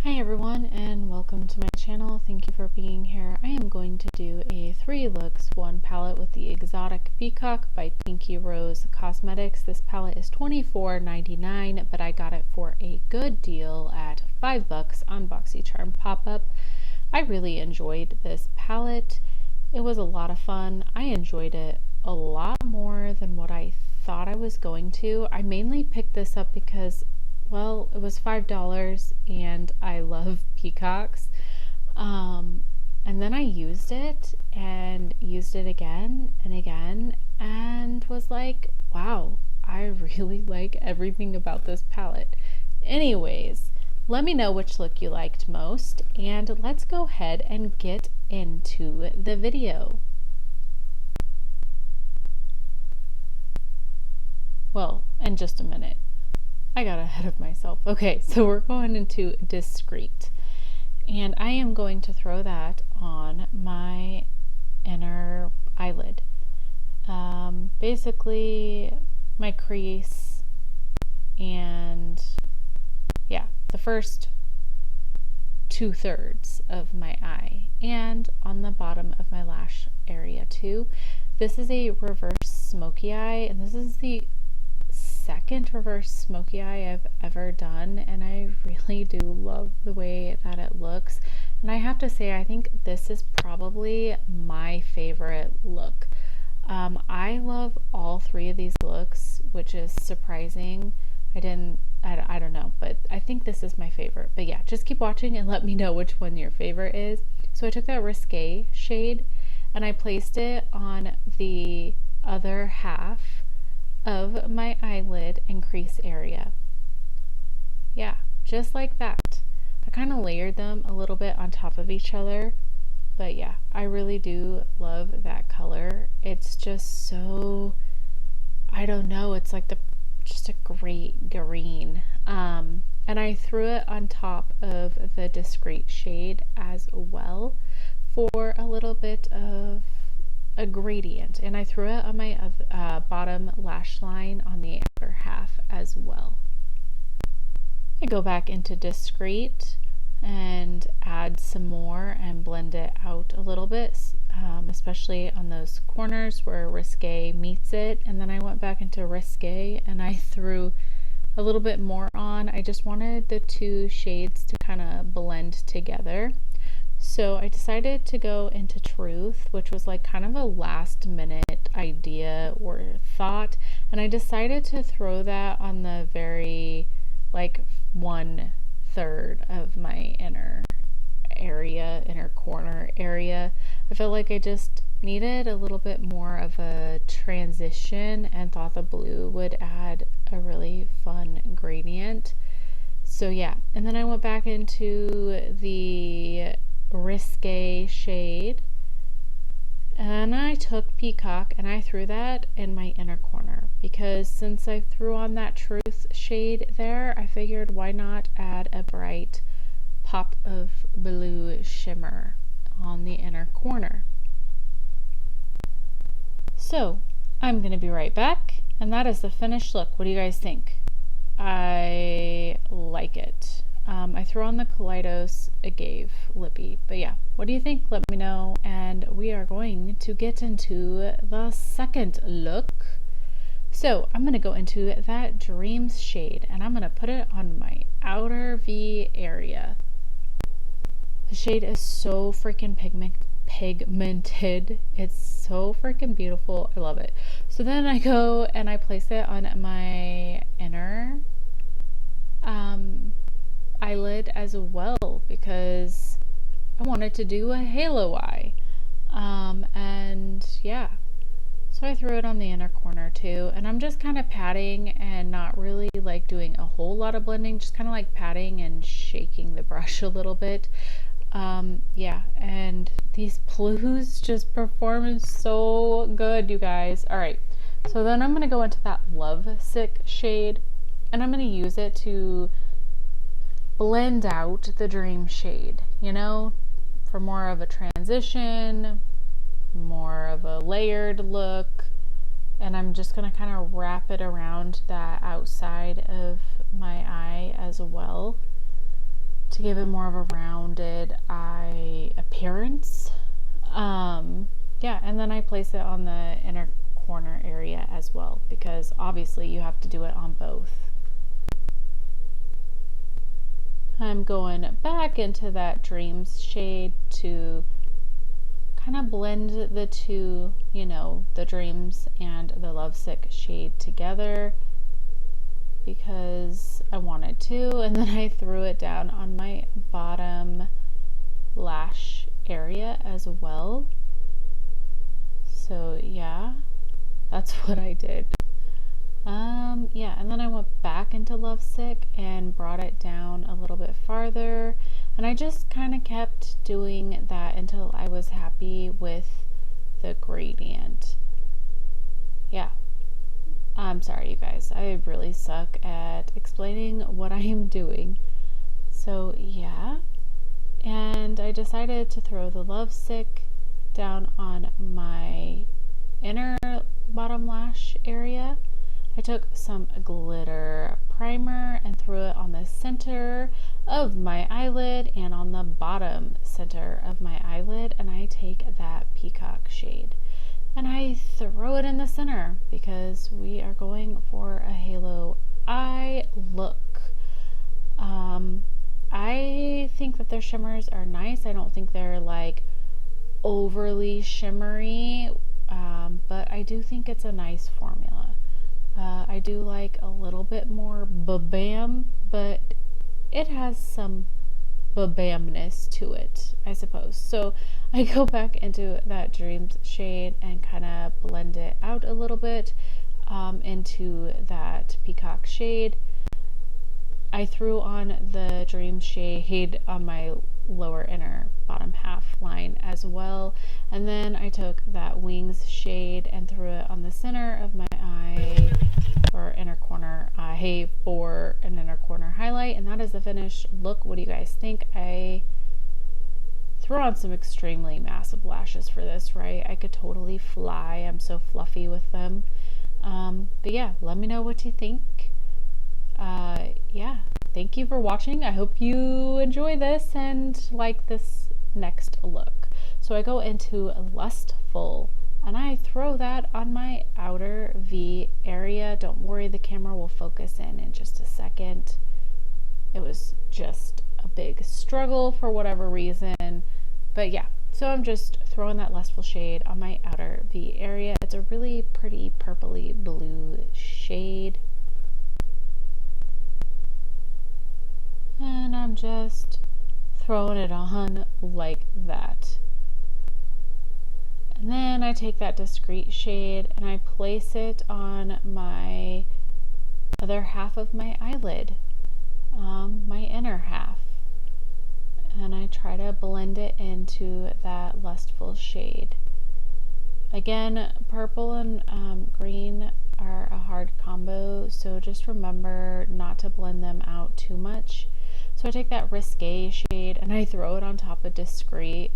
Hi everyone and welcome to my channel. Thank you for being here. I am going to do a 3 looks 1 palette with the Exotic Peacock by Pinky Rose Cosmetics. This palette is $24.99, but I got it for a good deal at $5 on BoxyCharm pop-up. I really enjoyed this palette. It was a lot of fun. I enjoyed it a lot more than what I thought I was going to. I mainly picked this up because, well, it was $5 and I love peacocks. And then I used it and used it again and again and was like, wow, I really like everything about this palette. Anyways, let me know which look you liked most and let's go ahead and get into the video. Well, in just a minute. I got ahead of myself. Okay, so we're going into Discreet. And I am going to throw that on my inner eyelid. Basically, my crease and yeah, the first 2/3 of my eye and on the bottom of my lash area too. This is a reverse smoky eye, and this is the second reverse smoky eye I've ever done, and I really do love the way that it looks. And I have to say, I think this is probably my favorite look. I love all 3 of these looks, which is surprising. I don't know, but I think this is my favorite. But yeah, just keep watching and let me know which one your favorite is. So I took that Risque shade and I placed it on the other half of my eyelid and crease area. Yeah, just like that. I kind of layered them a little bit on top of each other, but yeah, I really do love that color. It's just so, I don't know, it's like just a great green. And I threw it on top of the Discreet shade as well for a little bit of a gradient, and I threw it on my bottom lash line on the outer half as well. I go back into Discreet and add some more and blend it out a little bit, especially on those corners where Risque meets it. And then I went back into Risque and I threw a little bit more on. I just wanted the 2 shades to kind of blend together. So I decided to go into Truth, which was like kind of a last minute idea or thought, and I decided to throw that on the very like 1/3 of my inner corner area. I felt like I just needed a little bit more of a transition and thought the blue would add a really fun gradient. So yeah, and then I went back into the Risque shade and I took Peacock and I threw that in my inner corner, because since I threw on that Truth shade there, I figured why not add a bright pop of blue shimmer on the inner corner. So I'm gonna be right back, and that is the finished look. What do you guys think? I like it. I threw on the Kaleidos Agave Lippy, but yeah, what do you think? Let me know. And we are going to get into the second look. So I'm going to go into that Dreams shade and I'm going to put it on my outer V area. The shade is so freaking pigmented. It's so freaking beautiful. I love it. So then I go and I place it on my inner eyelid as well, because I wanted to do a halo eye. And yeah, so I threw it on the inner corner too, and I'm just kind of patting and not really like doing a whole lot of blending, just kind of like patting and shaking the brush a little bit. Yeah, and these blues just perform so good, you guys. All right, so then I'm gonna go into that Love Sick shade and I'm gonna use it to blend out the Dream shade, you know, for more of a transition, more of a layered look. And I'm just going to kind of wrap it around that outside of my eye as well to give it more of a rounded eye appearance. Yeah, and then I place it on the inner corner area as well, because obviously you have to do it on both. I'm going back into that Dreams shade to kind of blend the two, the Dreams and the Lovesick shade together, because I wanted to, and then I threw it down on my bottom lash area as well. So yeah, that's what I did. Yeah, and then I went back into Lovesick and brought it down a little bit farther, and I just kind of kept doing that until I was happy with the gradient. Yeah, I'm sorry you guys, I really suck at explaining what I am doing. So yeah, and I decided to throw the Lovesick down on my inner bottom lash area. I took some glitter primer and threw it on the center of my eyelid and on the bottom center of my eyelid, and I take that Peacock shade and I throw it in the center because we are going for a halo eye look. I think that their shimmers are nice. I don't think they're like overly shimmery, but I do think it's a nice formula. I do like a little bit more ba-bam, but it has some ba-bamness to it, I suppose. So I go back into that Dreams shade and kind of blend it out a little bit into that Peacock shade. I threw on the Dream shade on my lower inner bottom half line as well, and then I took that Wings shade and threw it on the center of my eye or inner corner eye for an inner corner highlight, and that is the finished look. What do you guys think? I threw on some extremely massive lashes for this, right? I could totally fly. I'm so fluffy with them. But yeah, let me know what you think. Yeah, thank you for watching. I hope you enjoy this and like this next look. So I go into Lustful and I throw that on my outer V area. Don't worry, the camera will focus in just a second. It was just a big struggle for whatever reason, but yeah. So I'm just throwing that Lustful shade on my outer V area. It's a really pretty purpley blue shade. And I'm just throwing it on like that. And then I take that Discreet shade and I place it on my other half of my eyelid, my inner half. And I try to blend it into that Lustful shade. Again, purple and green are a hard combo, so just remember not to blend them out too much. So I take that Risque shade and I throw it on top of Discreet.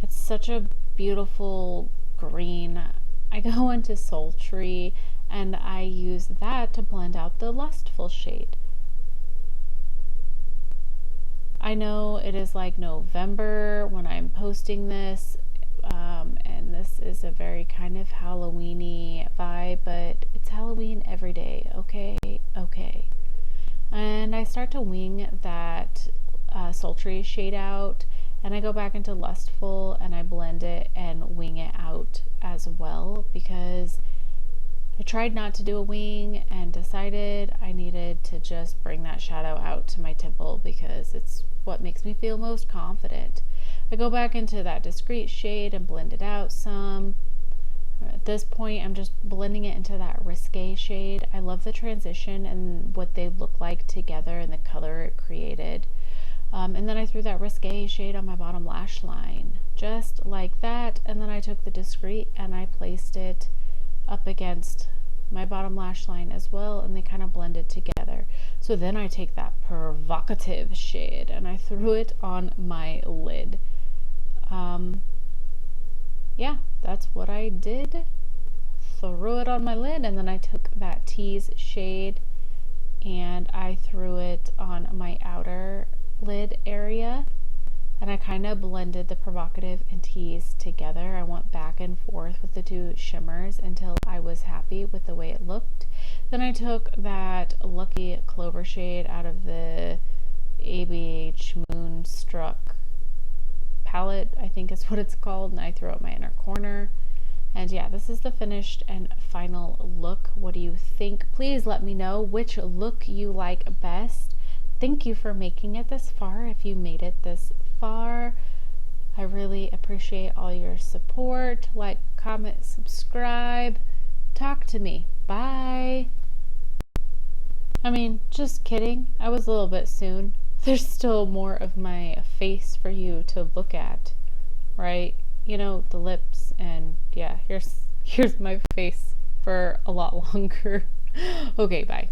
It's such a beautiful green. I go into Sultry and I use that to blend out the Lustful shade. I know it is like November when I'm posting this, and this is a very kind of Halloween-y vibe, but it's Halloween every day, okay? Okay. And I start to wing that Sultry shade out, and I go back into Lustful and I blend it and wing it out as well, because I tried not to do a wing and decided I needed to just bring that shadow out to my temple because it's what makes me feel most confident. I go back into that Discreet shade and blend it out some. At this point, I'm just blending it into that Risque shade. I love the transition and what they look like together and the color it created. And then I threw that Risque shade on my bottom lash line, just like that. And then I took the Discreet and I placed it up against my bottom lash line as well, and they kind of blended together. So then I take that Provocative shade and I threw it on my lid. Yeah, that's what I did. Threw it on my lid, and then I took that Tease shade and I threw it on my outer lid area, and I kind of blended the provocative and tease together. I went back and forth with the two shimmers until I was happy with the way it looked. Then I took that Lucky Clover shade out of the ABH Moonstruck palette, I think is what it's called, and I threw out my inner corner. And yeah, this is the finished and final look. What do you think? Please let me know which look you like best. Thank you for making it this far. If you made it this far, I really appreciate all your support. Like, comment, subscribe, talk to me. Bye. I mean, just kidding. I was a little bit soon. There's still more of my face for you to look at, right? You know, the lips, and yeah, here's my face for a lot longer. Okay, bye.